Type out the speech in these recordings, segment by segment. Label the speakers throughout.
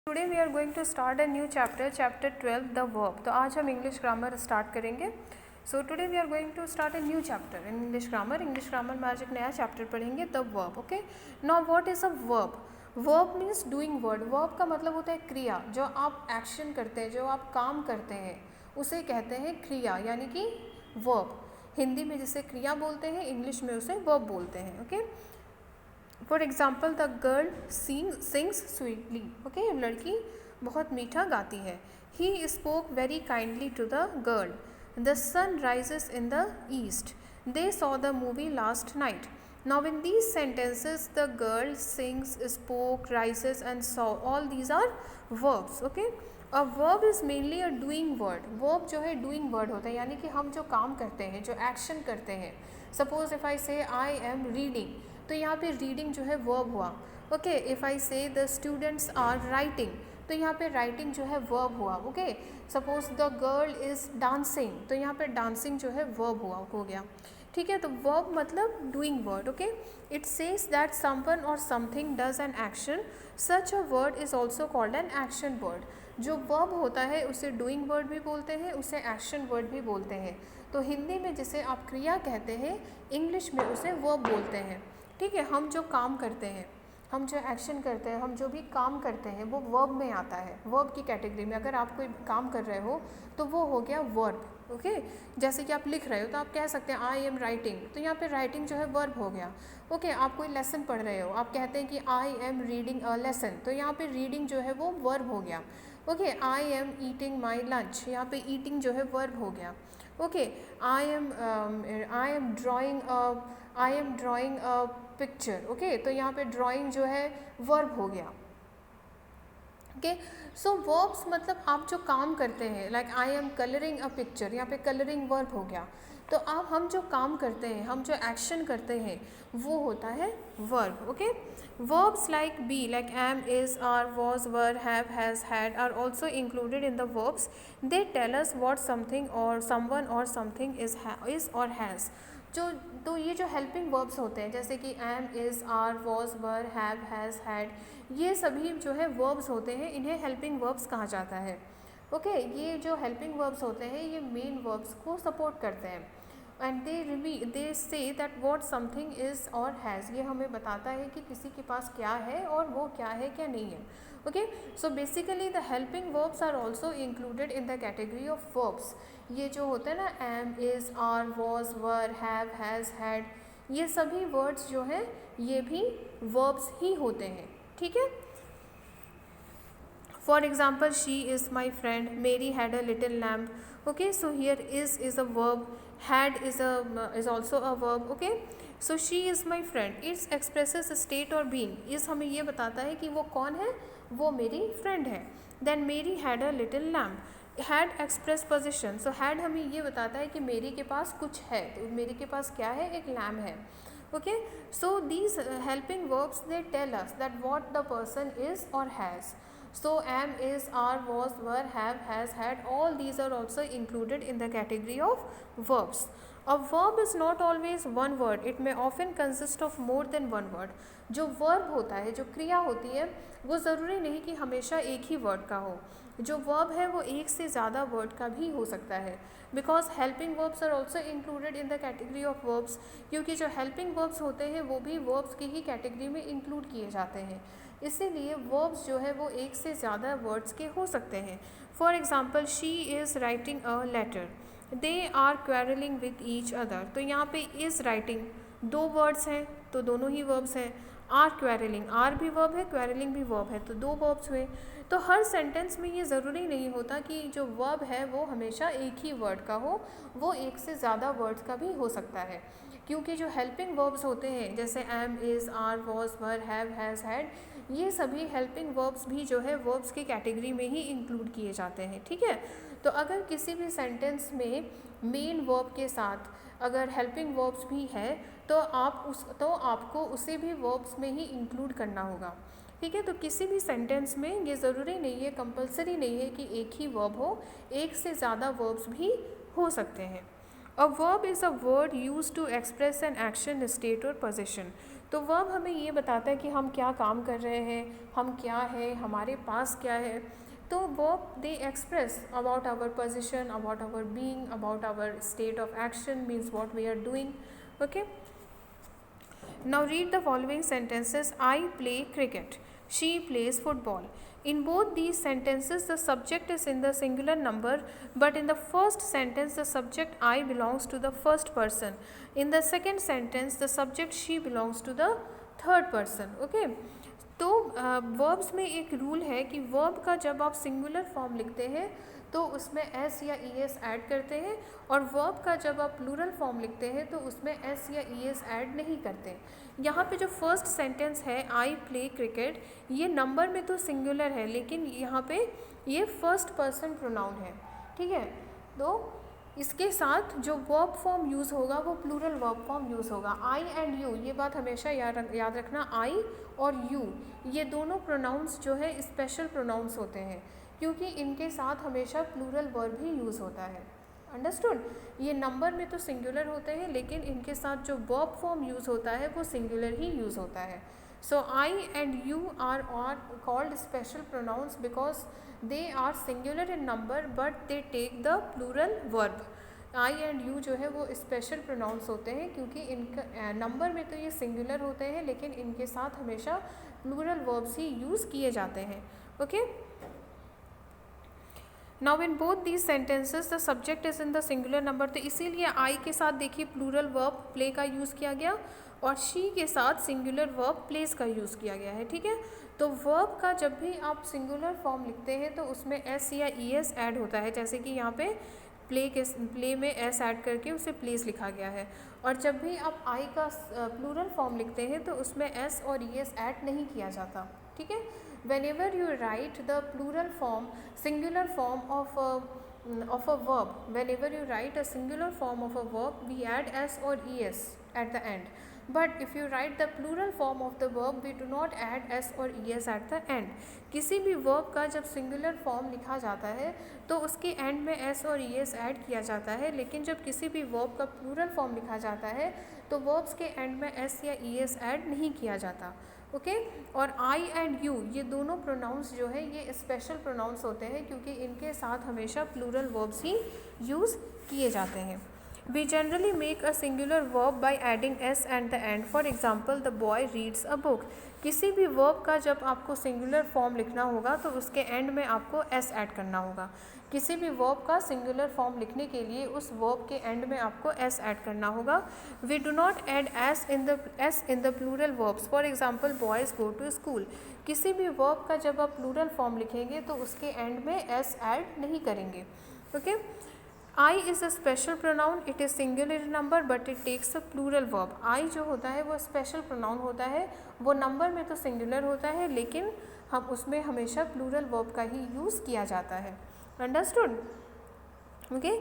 Speaker 1: Today we are going to start a new chapter 12 the verb. तो आज हम English grammar start करेंगे। So today we are going to start a new chapter in English grammar में आज एक नया चैप्टर पढ़ेंगे the verb. Okay, now what is a verb? Verb means doing word. Verb का मतलब होता है क्रिया, जो आप एक्शन करते हैं, जो आप काम करते हैं उसे कहते हैं क्रिया, यानी कि वर्ब। हिंदी में जिसे क्रिया बोलते हैं, इंग्लिश में उसे वर्ब बोलते हैं। Okay, for example the girl sings sweetly. Okay, लड़की बहुत मीठा गाती है। He spoke very kindly to the girl. The sun rises in the east. They saw the movie last night. Now in these sentences the girl sings, spoke, rises and saw, all these are verbs. Okay, a verb is mainly a doing word. Verb जो है doing word होता है, यानी कि हम जो काम करते हैं, जो एक्शन करते हैं। सपोज इफ़ आई से आई एम रीडिंग, तो यहाँ पे रीडिंग जो है वर्ब हुआ। ओके, इफ़ आई से द स्टूडेंट्स आर राइटिंग, तो यहाँ पे राइटिंग जो है वर्ब हुआ। Okay, suppose the girl is dancing, तो यहाँ पे डांसिंग जो है वर्ब हुआ, हो गया। ठीक है, तो वर्ब मतलब doing word. Okay, it says that someone or something does an action, such a word is also called an action word. जो वर्ब होता है उसे डूइंग वर्ड भी बोलते हैं, उसे एक्शन वर्ड भी बोलते हैं। तो हिंदी में जिसे आप क्रिया कहते हैं, इंग्लिश में उसे वर्ब बोलते हैं। ठीक है, हम जो काम करते हैं, हम जो एक्शन करते हैं, हम जो भी काम करते हैं, वो वर्ब में आता है, वर्ब की कैटेगरी में। अगर आप कोई काम कर रहे हो तो वो हो गया वर्ब। ओके, जैसे कि आप लिख रहे हो तो आप कह सकते हैं आई एम राइटिंग, तो यहाँ पे राइटिंग जो है वर्ब हो गया। ओके, आप कोई लेसन पढ़ रहे हो, आप कहते हैं कि I am reading a lesson, तो यहाँ पे रीडिंग जो है वो वर्ब हो गया। Okay, I am eating my lunch, यहाँ पे ईटिंग जो है वर्ब हो गया। Okay, I am drawing a picture. Okay, तो यहाँ पे ड्राइंग जो है वर्ब हो गया। ओके, सो वर्ब्स मतलब आप जो काम करते हैं, like I am colouring a picture, यहाँ पे कलरिंग वर्ब हो गया। तो आप हम जो काम करते हैं, हम जो एक्शन करते हैं, वो होता है verb. Okay, verbs like be, like am, is, are, was, were, have, has, had are also included in the verbs. They tell us what something or someone or something is or has. तो ये जो helping verbs होते हैं, जैसे कि am, is, are, was, were, have, has, had, ये सभी जो है वर्ब्स होते हैं, इन्हें हेल्पिंग वर्ब्स कहा जाता है। ओके, ये जो हेल्पिंग वर्ब्स होते हैं ये मेन वर्ब्स को सपोर्ट करते हैं। And they say that what something is और हैज़, ये हमें बताता है कि किसी के पास क्या है और वो क्या है, क्या नहीं है। Okay, so basically the helping verbs are also included in the category of verbs. ये जो होता है ना, am, is, are, was, were, have, has, had, ये सभी वर्ड्स जो हैं ये भी वर्ब्स ही होते हैं। ठीक है, for example she is my friend, Mary had a little lamb. Okay, so here is a verb, had is also a verb. Okay, so she is my friend, it expresses state or being. इस हमें ये बताता है कि वो कौन है, वो मेरी फ्रेंड है। then Mary had a little lamb, had express possession, so had हमें ये बताता है कि मेरी के पास कुछ है, तो मेरी के पास क्या है, एक लैम्ब है। okay, so these helping verbs they tell us that what the person is or has. So am, is, are, was, were, have, has, had, all these are also included in the category of verbs. A verb is not always one word, it may often consist of more than one word. जो verb होता है, जो क्रिया होती है, वो ज़रूरी नहीं कि हमेशा एक ही वर्ड का हो। जो वर्ब है वो एक से ज़्यादा वर्ड का भी हो सकता है। Because helping verbs are also included in the category of verbs, क्योंकि जो हेल्पिंग वर्ब्स होते हैं वो भी वर्ब्स की ही कैटेगरी में इंक्लूड किए जाते हैं। इसीलिए वर्ब्स जो है वो एक से ज़्यादा वर्ड्स के हो सकते हैं। For example she is writing a letter, they are quarrelling with each other, तो यहाँ पे इज़ राइटिंग दो वर्ड्स हैं तो दोनों ही वर्ब्स हैं। आर क्वेरलिंग, आर भी वर्ब है, क्वेरलिंग भी वर्ब है, तो दो वर्ब्स हुए। तो हर सेंटेंस में ये ज़रूरी नहीं होता कि जो वर्ब है वो हमेशा एक ही वर्ड का हो, वो एक से ज़्यादा वर्ड्स का भी हो सकता है। क्योंकि जो हेल्पिंग वर्ब्स होते हैं जैसे am, is, are, was, were, have, has, had, ये सभी हेल्पिंग वर्ब्स भी जो है वर्ब्स की कैटेगरी में ही इंक्लूड किए जाते हैं। ठीक है, तो अगर किसी भी सेंटेंस में मेन वर्ब के साथ अगर हेल्पिंग वर्ब्स भी है तो आपको उसे भी वर्ब्स में ही इंक्लूड करना होगा। ठीक है, तो किसी भी सेंटेंस में ये ज़रूरी नहीं है, कंपलसरी नहीं है कि एक ही वर्ब हो, एक से ज़्यादा वर्ब्स भी हो सकते हैं। A verb is a word use to express an action, state और पोजीशन। तो वर्ब हमें ये बताता है कि हम क्या काम कर रहे हैं, हम क्या है, हमारे पास क्या है। तो verb they express about our position, about our being, about our state of action, means what we are doing. Okay, now read the following sentences. I play cricket, she plays football. In both these sentences the subject is in the singular number, but in the first sentence the subject I belongs to the first person. In the second sentence the subject she belongs to the third person. Okay, तो verbs में एक rule है कि verb का जब आप singular form लिखते हैं तो उसमें एस या ई एस ऐड करते हैं, और वर्ब का जब आप प्लूरल फॉर्म लिखते हैं तो उसमें एस या ई एस ऐड नहीं करते। यहाँ पे जो फर्स्ट सेंटेंस है आई प्ले क्रिकेट, ये नंबर में तो सिंगुलर है लेकिन यहाँ पे ये फर्स्ट पर्सन प्रोनाउन है। ठीक है, तो इसके साथ जो वर्ब फॉर्म यूज़ होगा वो प्लूरल वर्ब फॉर्म यूज़ होगा। आई एंड यू, ये बात हमेशा याद रखना, आई और यू ये दोनों प्रोनाउंस जो है स्पेशल प्रोनाउंस होते हैं क्योंकि इनके साथ हमेशा प्लूरल वर्ब ही यूज़ होता है। अंडरस्टूड? ये नंबर में तो सिंगुलर होते हैं लेकिन इनके साथ जो वर्ब फॉर्म यूज़ होता है वो सिंगुलर ही यूज़ होता है। So I and you are called special pronouns because they are singular in number but they take the plural verb. I and you जो है वो स्पेशल प्रोनाउंस होते हैं क्योंकि इनका नंबर में तो ये सिंगुलर होते हैं लेकिन इनके साथ हमेशा प्लूरल वर्ब्स ही यूज़ किए जाते हैं। Okay, now in both these sentences the subject is in the singular number, तो इसीलिए आई के साथ देखिए प्लूरल वर्ब प्ले का यूज़ किया गया और शी के साथ सिंगुलर वर्ब प्लेस का यूज़ किया गया है। ठीक है, तो वर्ब का जब भी आप सिंगुलर फॉर्म लिखते हैं तो उसमें एस या ई एस ऐड होता है, जैसे कि यहाँ पे प्ले में एस ऐड करके उसे प्लेस लिखा गया है। और जब भी आप आई का प्लूरल फॉर्म लिखते हैं तो उसमें एस और ई एस ऐड नहीं किया जाता। ठीक है, whenever you write the plural form singular form of a verb, whenever you write a singular form of a verb we add s or es at the end, but if you write the plural form of the verb we do not add s or es at the end। किसी भी verb का जब singular form लिखा जाता है तो उसके end में s और es ऐड किया जाता है, लेकिन जब किसी भी verb का plural form लिखा जाता है तो verbs के end में s या es ऐड नहीं किया जाता। ओके, और आई एंड यू ये दोनों प्रोनाउंस जो है ये स्पेशल प्रोनाउंस होते हैं क्योंकि इनके साथ हमेशा प्लूरल वर्ब्स ही यूज़ किए जाते हैं। We generally make a singular verb by adding s at the end. For example the boy reads a book. किसी भी वर्ब का जब आपको सिंगुलर फॉर्म लिखना होगा तो उसके एंड में आपको एस ऐड करना होगा। किसी भी वर्ब का सिंगुलर फॉर्म लिखने के लिए उस वर्ब के एंड में आपको एस ऐड करना होगा। We do not add s in the plural verbs. For example boys go to school. किसी भी वर्ब का जब आप प्लूरल फॉर्म लिखेंगे तो उसके एंड में एस ऐड नहीं करेंगे। Okay, I is a special pronoun, it is singular number but it takes a plural verb. I जो होता है वो स्पेशल प्रोनाउन होता है, वो नंबर में तो सिंगुलर होता है लेकिन हम उसमें हमेशा प्लूरल वर्ब का ही यूज़ किया जाता है। अंडरस्टूड? ओके,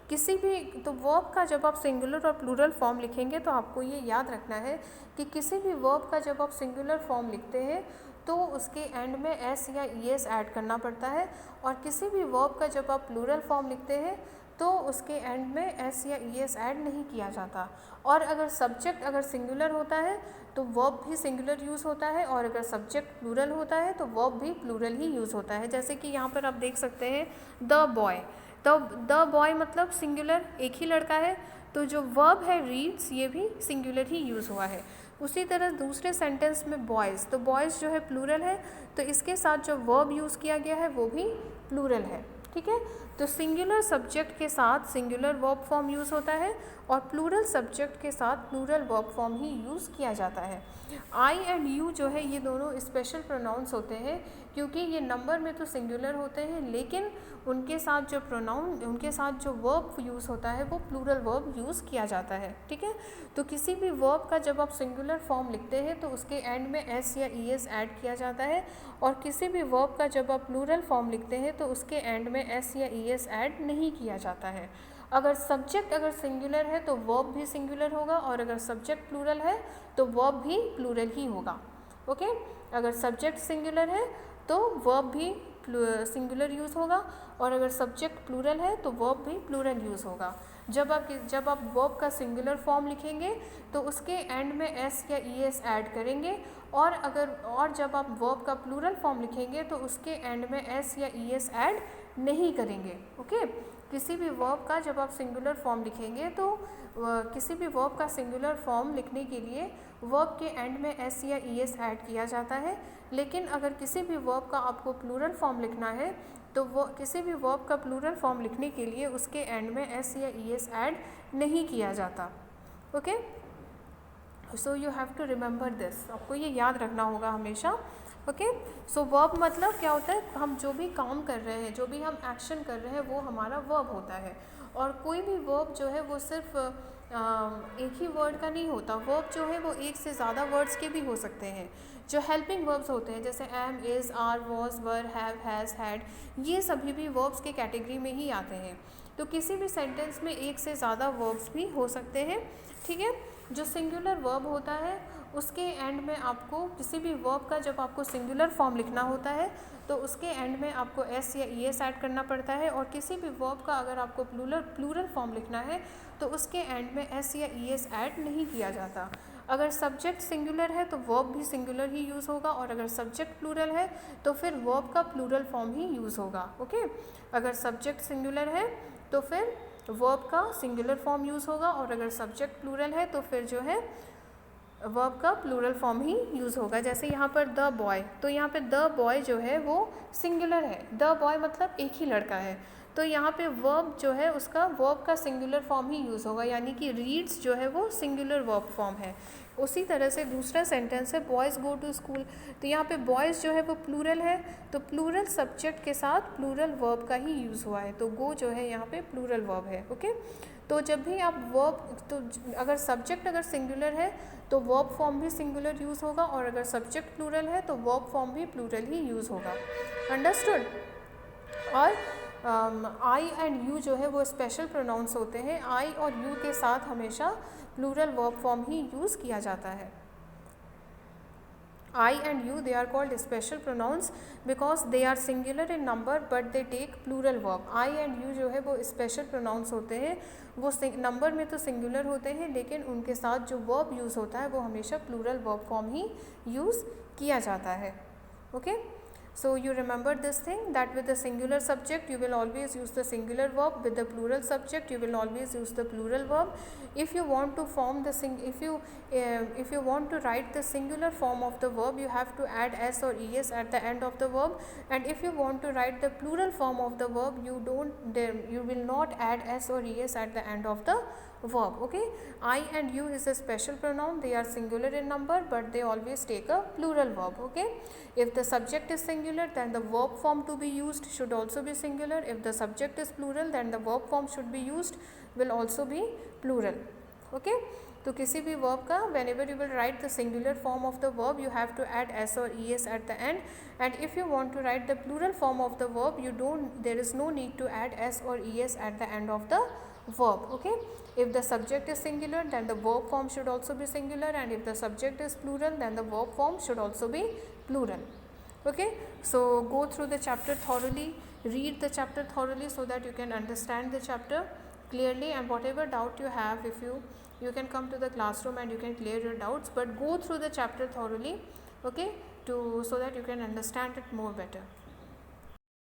Speaker 1: किसी भी तो वर्ब का जब आप सिंगुलर और प्लूरल फॉर्म लिखेंगे तो आपको ये याद रखना है कि किसी भी वर्ब का जब आप सिंगुलर फॉर्म लिखते हैं तो उसके एंड में एस या ई एस ऐड करना पड़ता है, और किसी भी वर्ब का जब आप प्लूरल फॉर्म लिखते हैं तो उसके एंड में एस या ई एस ऐड नहीं किया जाता। और अगर सब्जेक्ट अगर सिंगुलर होता है तो वर्ब भी सिंगुलर यूज़ होता है, और अगर सब्जेक्ट प्लूरल होता है तो वर्ब भी प्लूरल ही यूज़ होता है। जैसे कि यहाँ पर आप देख सकते हैं द बॉय, तो द बॉय मतलब सिंगुलर एक ही लड़का है, तो जो वर्ब है रीड्स ये भी सिंगुलर ही यूज़ हुआ है। उसी तरह दूसरे सेंटेंस में बॉयज़, तो बॉयज़ जो है प्लूरल है तो इसके साथ जो वर्ब यूज़ किया गया है वो भी प्लूरल है। ठीक है, तो सिंगुलर सब्जेक्ट के साथ सिंगुलर वर्ब फॉर्म यूज़ होता है और प्लूरल सब्जेक्ट के साथ प्लूरल वर्ब फॉर्म ही यूज़ किया जाता है। आई एंड यू जो है ये दोनों स्पेशल प्रोनाउंस होते हैं क्योंकि ये नंबर में तो सिंगुलर होते हैं लेकिन उनके साथ जो वर्ब यूज़ होता है वो प्लूरल वर्ब यूज़ किया जाता है। ठीक है, तो किसी भी वर्ब का जब आप सिंगुलर फॉर्म लिखते हैं तो उसके एंड में एस या ई एस ऐड किया जाता है, और किसी भी वर्ब का जब आप प्लूरल फॉर्म लिखते हैं तो उसके एंड में एस या ई एस ऐड नहीं किया जाता है। अगर सब्जेक्ट अगर सिंगुलर है तो वर्ब भी सिंगुलर होगा, और अगर सब्जेक्ट प्लूरल है तो वर्ब भी प्लूरल ही होगा। ओके, अगर सब्जेक्ट सिंगुलर है तो वर्ब भी सिंगुलर यूज़ होगा, और अगर सब्जेक्ट प्लूरल है तो वर्ब भी प्लूरल यूज़ होगा। जब आप वर्ब का सिंगुलर फॉर्म लिखेंगे तो उसके एंड में एस या ई एस ऐड करेंगे, और जब आप वर्ब का प्लूरल फॉर्म लिखेंगे तो उसके एंड में एस या ई एस ऐड नहीं करेंगे। ओके, किसी भी वर्ब का जब आप सिंगुलर फॉर्म लिखेंगे तो किसी भी वर्ब का सिंगुलर फॉर्म लिखने के लिए वर्ब के एंड में एस या ई एस ऐड किया जाता है। लेकिन अगर किसी भी वर्ब का आपको प्लूरल फॉर्म लिखना है तो वो किसी भी वर्ब का प्लूरल फॉर्म लिखने के लिए उसके एंड में एस या ई एस ऐड नहीं किया जाता। Okay, so you have to remember this, आपको ये याद रखना होगा हमेशा। ओके, सो वर्ब मतलब क्या होता है, हम जो भी काम कर रहे हैं, जो भी हम एक्शन कर रहे हैं वो हमारा वर्ब होता है। और कोई भी वर्ब जो है वो सिर्फ एक ही वर्ड का नहीं होता। वर्ब जो है वो एक से ज़्यादा वर्ड्स के भी हो सकते हैं। जो हेल्पिंग वर्ब्स होते हैं जैसे am, is, are, was, were, have, has, had, ये सभी भी वर्ब्स के कैटेगरी में ही आते हैं। तो किसी भी सेंटेंस में एक से ज़्यादा वर्ब्स भी हो सकते हैं। ठीक है, जो सिंगुलर वर्ब होता है उसके एंड में आपको किसी भी वर्ब का जब आपको सिंगुलर फॉर्म लिखना होता है तो उसके एंड में आपको एस या ई एस ऐड करना पड़ता है। और किसी भी वर्ब का अगर आपको प्लूरल फॉर्म लिखना है तो उसके एंड में एस या ई एस ऐड नहीं किया जाता। अगर सब्जेक्ट सिंगुलर है तो वर्ब भी सिंगुलर ही यूज़ होगा, और अगर सब्जेक्ट प्लूरल है तो फिर वर्ब का प्लूरल फॉर्म ही यूज़ होगा। ओके, अगर सब्जेक्ट सिंगुलर है तो फिर वर्ब का सिंगुलर फॉर्म यूज़ होगा, और अगर सब्जेक्ट प्लूरल है तो फिर जो है वर्ब का प्लूरल फॉर्म ही यूज़ होगा। जैसे यहाँ पर द बॉय, तो यहाँ पे द बॉय जो है वो सिंगुलर है, द बॉय मतलब एक ही लड़का है, तो यहाँ पे वर्ब जो है उसका वर्ब का सिंगुलर फॉर्म ही यूज़ होगा, यानी कि रीड्स जो है वो सिंगुलर वर्ब फॉर्म है। उसी तरह से दूसरा सेंटेंस है बॉयज़ गो टू स्कूल, तो यहाँ पे बॉयज़ जो है वो प्लूरल है, तो प्लूरल सब्जेक्ट के साथ प्लूरल वर्ब का ही यूज़ हुआ है, तो गो जो है यहाँ पे प्लूरल वर्ब है। ओके, तो जब भी आप वर्ब, तो अगर सब्जेक्ट अगर सिंगुलर है तो वर्ब फॉर्म भी सिंगुलर यूज़ होगा, और अगर सब्जेक्ट प्लूरल है तो वर्ब फॉर्म भी प्लूरल ही यूज़ होगा। अंडरस्टूड। और आई एंड यू जो है वो स्पेशल प्रोनाउंस होते हैं, आई और यू के साथ हमेशा प्लूरल वर्ब फॉर्म ही यूज़ किया जाता है। I and you, they are called special pronouns because they are singular in number but they take plural verb. I and you जो है वो special pronouns होते हैं, वो नंबर में तो सिंगुलर होते हैं लेकिन उनके साथ जो वर्ब यूज़ होता है वो हमेशा प्लूरल वर्ब फॉर्म ही यूज़ किया जाता है। Okay, so you remember this thing that with the singular subject you will always use the singular verb, with the plural subject you will always use the plural verb. If you want to form the if you want to write the singular form of the verb you have to add s or es at the end of the verb, and if you want to write the plural form of the verb you will not add s or es at the end of the verb. Okay, I and you is a special pronoun, they are singular in number but they always take a plural verb. Okay, if the subject is singular then the verb form to be used should also be singular. If the subject is plural then the verb form should be used will also be plural. Okay, तो किसी भी verb का whenever you will write the singular form of the verb you have to add s or es at the end, and if you want to write the plural form of the verb there is no need to add s or es at the end of the verb. Okay, if the subject is singular then the verb form should also be singular, and if the subject is plural then the verb form should also be plural. Okay, so go through the chapter thoroughly, read the chapter thoroughly so that you can understand the chapter clearly, and whatever doubt you have, if you can come to the classroom and you can clear your doubts, but go through the chapter thoroughly. Okay, so that you can understand it more better.